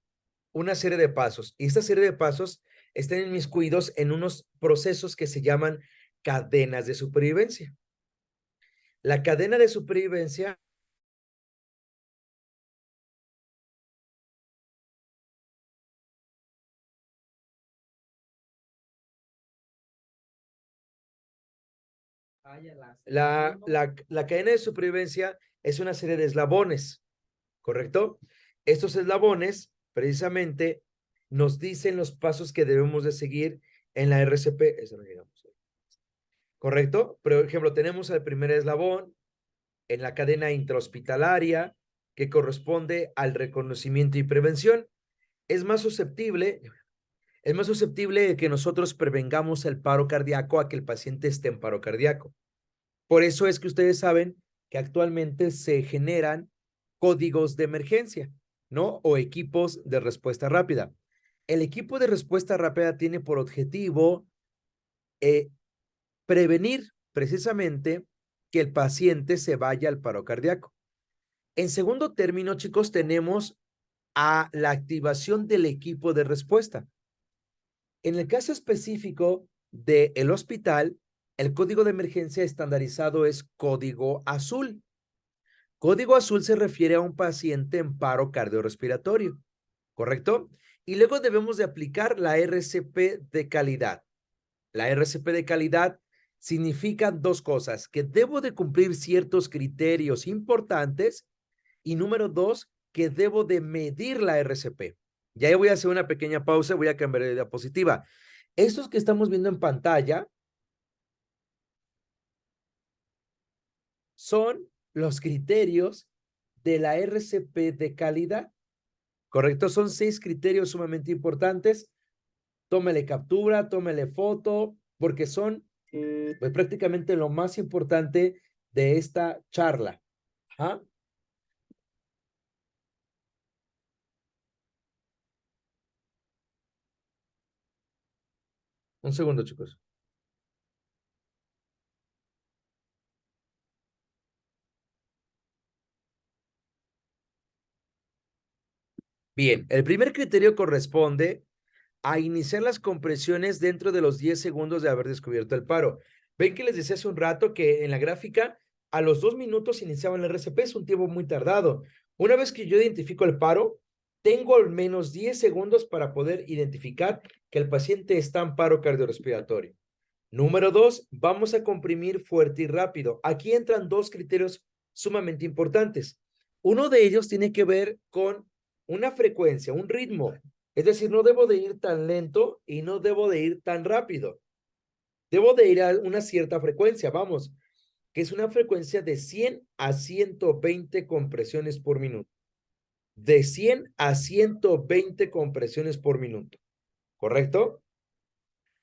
una serie de pasos, y esta serie de pasos están inmiscuidos en unos procesos que se llaman cadenas de supervivencia. La cadena de supervivencia la cadena de supervivencia es una serie de eslabones, ¿correcto? Estos eslabones precisamente nos dicen los pasos que debemos de seguir en la RCP. Eso no llegamos. ¿Correcto? Por ejemplo, tenemos el primer eslabón en la cadena intrahospitalaria que corresponde al reconocimiento y prevención. Es más susceptible, es más susceptible de que nosotros prevengamos el paro cardíaco a que el paciente esté en paro cardíaco. Por eso es que ustedes saben que actualmente se generan códigos de emergencia, ¿no? O equipos de respuesta rápida. El equipo de respuesta rápida tiene por objetivo prevenir precisamente que el paciente se vaya al paro cardíaco. En segundo término, chicos, tenemos a la activación del equipo de respuesta. En el caso específico del hospital, el código de emergencia estandarizado es código azul. Código azul se refiere a un paciente en paro cardiorrespiratorio, ¿correcto? Y luego debemos de aplicar la RCP de calidad. La RCP de calidad significa dos cosas, que debo de cumplir ciertos criterios importantes y número dos, que debo de medir la RCP. Ya voy a hacer una pequeña pausa, voy a cambiar de diapositiva. Estos que estamos viendo en pantalla son los criterios de la RCP de calidad, ¿correcto? Son 6 criterios sumamente importantes. Tómele captura, tómele foto, porque son pues, prácticamente lo más importante de esta charla. ¿Ah? Un segundo, chicos. Bien, el primer criterio corresponde a iniciar las compresiones dentro de los 10 segundos de haber descubierto el paro. Ven que les decía hace un rato que en la gráfica a los 2 minutos iniciaban el RCP, es un tiempo muy tardado. Una vez que yo identifico el paro, tengo al menos 10 segundos para poder identificar que el paciente está en paro cardiorrespiratorio. Número 2, vamos a comprimir fuerte y rápido. Aquí entran dos criterios sumamente importantes. Uno de ellos tiene que ver con una frecuencia, un ritmo. Es decir, no debo de ir tan lento y no debo de ir tan rápido. Debo de ir a una cierta frecuencia, vamos, que es una frecuencia de 100 a 120 compresiones por minuto. De 100 a 120 compresiones por minuto. ¿Correcto?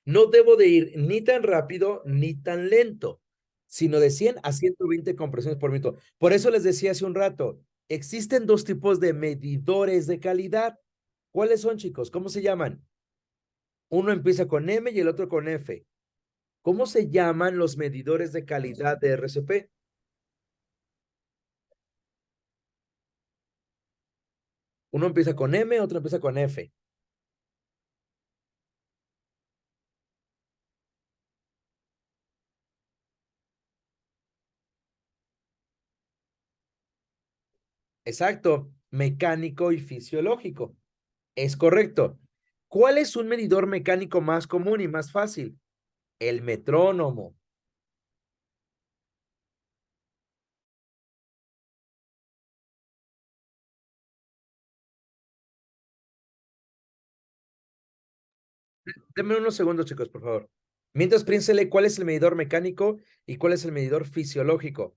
No debo de ir ni tan rápido ni tan lento, sino de 100 a 120 compresiones por minuto. Por eso les decía hace un rato, existen dos tipos de medidores de calidad. ¿Cuáles son, chicos? ¿Cómo se llaman? Uno empieza con M y el otro con F. ¿Cómo se llaman los medidores de calidad de RCP? Uno empieza con M, otro empieza con F. Exacto, mecánico y fisiológico. Es correcto. ¿Cuál es un medidor mecánico más común y más fácil? El metrónomo. Denme unos segundos, chicos, por favor. Mientras piénsele cuál es el medidor mecánico y cuál es el medidor fisiológico.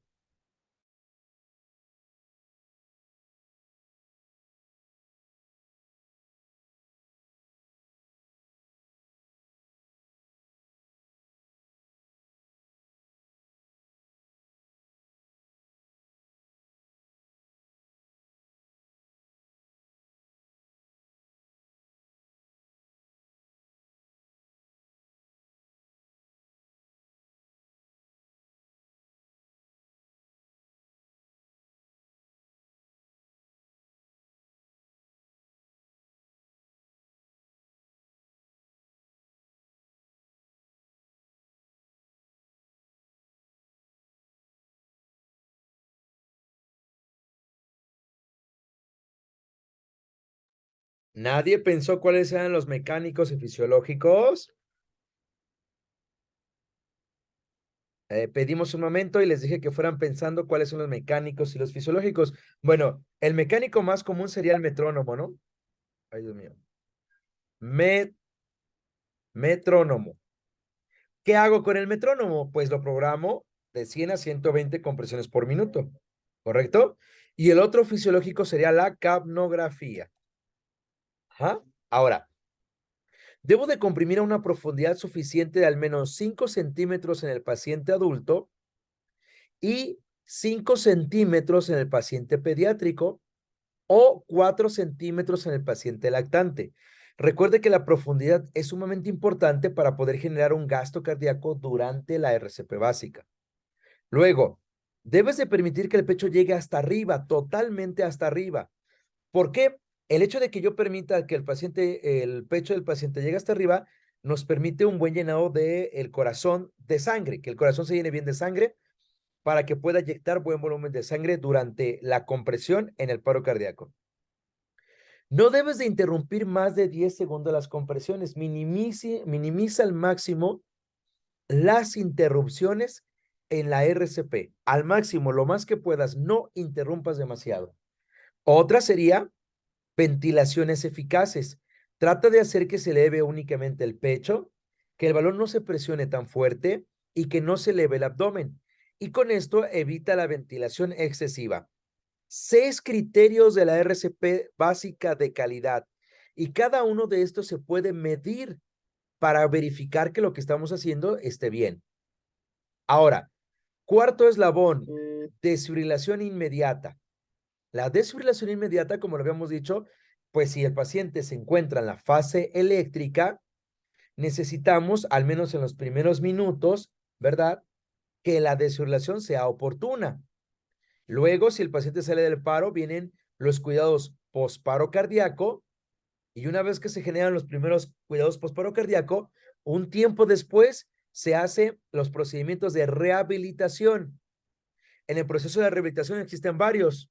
¿Nadie pensó cuáles eran los mecánicos y fisiológicos? Pedimos un momento y les dije que fueran pensando cuáles son los mecánicos y los fisiológicos. Bueno, el mecánico más común sería el metrónomo, ¿no? Ay, Dios mío. Metrónomo. ¿Qué hago con el metrónomo? Pues lo programo de 100 a 120 compresiones por minuto, ¿correcto? Y el otro fisiológico sería la capnografía. Ajá. Ahora, debo de comprimir a una profundidad suficiente de al menos 5 centímetros en el paciente adulto y 5 centímetros en el paciente pediátrico o 4 centímetros en el paciente lactante. Recuerde que la profundidad es sumamente importante para poder generar un gasto cardíaco durante la RCP básica. Luego, debes de permitir que el pecho llegue hasta arriba, totalmente hasta arriba. ¿Por qué? El hecho de que yo permita que el pecho del paciente llegue hasta arriba, nos permite un buen llenado del corazón de sangre, que el corazón se llene bien de sangre para que pueda inyectar buen volumen de sangre durante la compresión en el paro cardíaco. No debes de interrumpir más de 10 segundos las compresiones. Minimiza al máximo las interrupciones en la RCP. Al máximo, lo más que puedas, no interrumpas demasiado. Otra sería ventilaciones eficaces. Trata de hacer que se eleve únicamente el pecho, que el balón no se presione tan fuerte y que no se eleve el abdomen. Y con esto evita la ventilación excesiva. 6 criterios de la RCP básica de calidad y cada uno de estos se puede medir para verificar que lo que estamos haciendo esté bien. Ahora, cuarto eslabón, desfibrilación inmediata. La desfibrilación inmediata, como lo habíamos dicho, pues si el paciente se encuentra en la fase eléctrica, necesitamos, al menos en los primeros minutos, ¿verdad?, que la desfibrilación sea oportuna. Luego, si el paciente sale del paro, vienen los cuidados posparo cardíaco, y una vez que se generan los primeros cuidados posparo cardíaco, un tiempo después se hacen los procedimientos de rehabilitación. En el proceso de rehabilitación existen varios.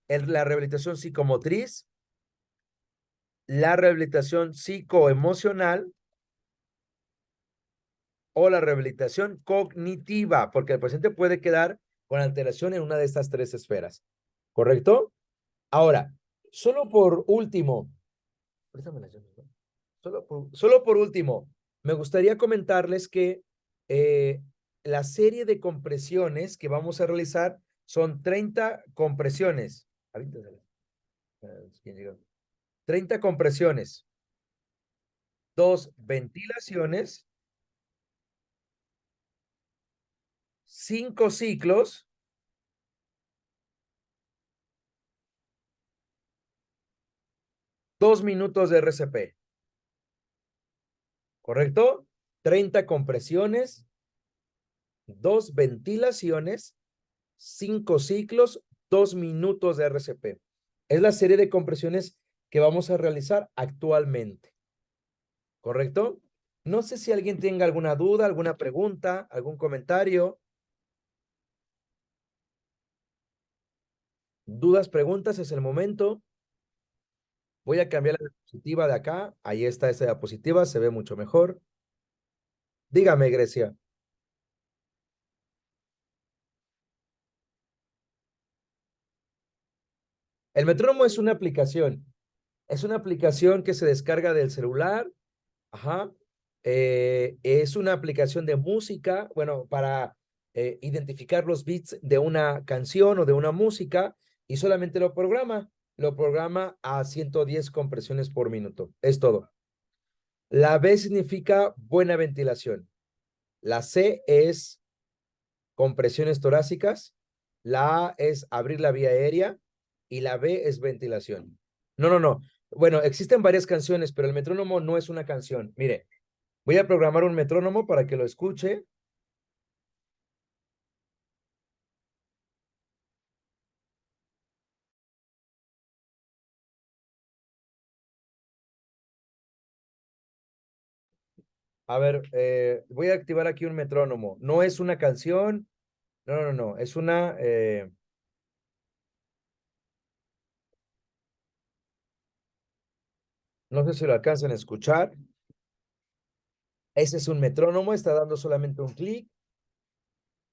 La rehabilitación psicomotriz, la rehabilitación psicoemocional o la rehabilitación cognitiva, porque el paciente puede quedar con alteración en una de estas tres esferas. ¿Correcto? Ahora, solo por último, solo por último, me gustaría comentarles que la serie de compresiones que vamos a realizar son 30 compresiones. 30 compresiones, 2 ventilaciones, 5 ciclos, 2 minutos de RCP. ¿Correcto? 30 compresiones, 2 ventilaciones, 5 ciclos, 2 minutos de RCP. Es la serie de compresiones que vamos a realizar actualmente. ¿Correcto? No sé si alguien tenga alguna duda, alguna pregunta, algún comentario. Dudas, preguntas, es el momento. Voy a cambiar la diapositiva de acá. Ahí está esa diapositiva, se ve mucho mejor. Dígame, Grecia. El metrónomo es una aplicación. Es una aplicación que se descarga del celular. Ajá. Es una aplicación de música, bueno, para identificar los beats de una canción o de una música y solamente lo programa a 110 compresiones por minuto. Es todo. La B significa buena ventilación. La C es compresiones torácicas. La A es abrir la vía aérea y la B es ventilación. No. Bueno, existen varias canciones, pero el metrónomo no es una canción. Mire, voy a programar un metrónomo para que lo escuche. A ver, voy a activar aquí un metrónomo. No es una canción. No. Es una... no sé si lo alcanzan a escuchar. Ese es un metrónomo, está dando solamente un clic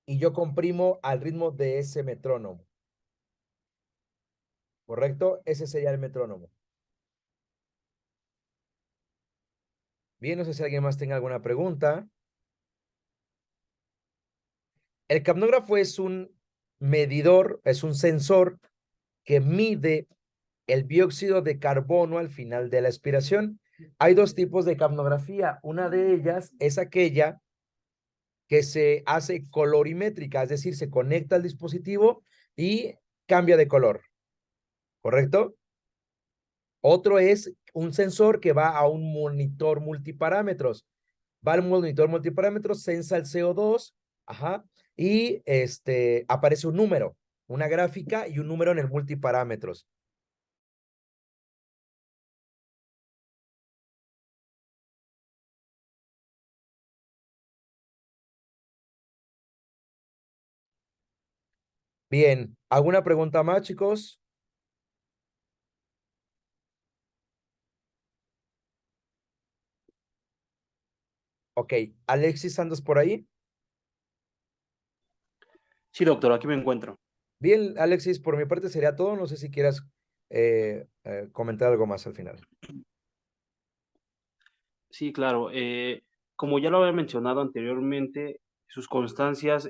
y yo comprimo al ritmo de ese metrónomo. ¿Correcto? Ese sería el metrónomo. Bien, no sé si alguien más tenga alguna pregunta. El capnógrafo es un medidor, es un sensor que mide el dióxido de carbono al final de la expiración. Hay dos tipos de capnografía. Una de ellas es aquella que se hace colorimétrica, es decir, se conecta al dispositivo y cambia de color. ¿Correcto? Otro es un sensor que va a un monitor multiparámetros. Va al monitor multiparámetros, sensa el CO2, ajá, y aparece un número, una gráfica y un número en el multiparámetros. Bien, ¿alguna pregunta más, chicos? Ok, Alexis, ¿andas por ahí? Sí, doctor, aquí me encuentro. Bien, Alexis, por mi parte sería todo. No sé si quieras comentar algo más al final. Sí, claro. Como ya lo había mencionado anteriormente, sus constancias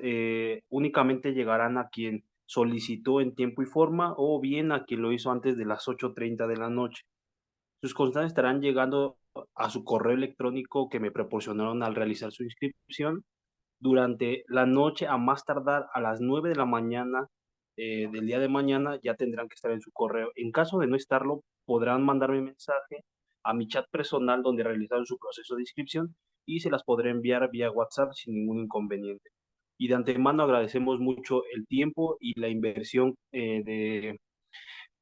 únicamente llegarán a quien solicitó en tiempo y forma o bien a quien lo hizo antes de las 8:30 de la noche. Sus constancias estarán llegando a su correo electrónico que me proporcionaron al realizar su inscripción durante la noche, a más tardar a las 9 de la mañana del día de mañana, ya tendrán que estar en su correo. En caso de no estarlo, podrán mandarme mensaje a mi chat personal donde realizaron su proceso de inscripción y se las podré enviar vía WhatsApp sin ningún inconveniente. Y de antemano agradecemos mucho el tiempo y la inversión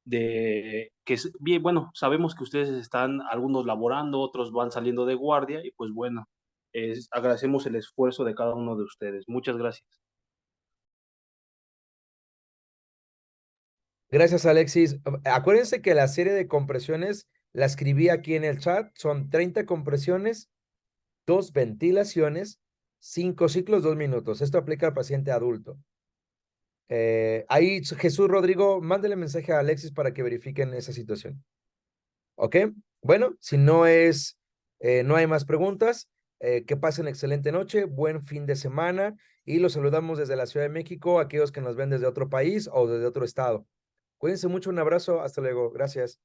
de que bien, bueno, sabemos que ustedes están algunos laborando, otros van saliendo de guardia y pues bueno, agradecemos el esfuerzo de cada uno de ustedes. Muchas gracias. Gracias, Alexis. Acuérdense que la serie de compresiones la escribí aquí en el chat. Son 30 compresiones, 2 ventilaciones, 5 ciclos, 2 minutos. Esto aplica al paciente adulto. Ahí, Jesús Rodrigo, mándele mensaje a Alexis para que verifiquen esa situación. ¿Ok? Bueno, si no hay más preguntas, que pasen excelente noche, buen fin de semana y los saludamos desde la Ciudad de México, aquellos que nos ven desde otro país o desde otro estado. Cuídense mucho, un abrazo, hasta luego, gracias.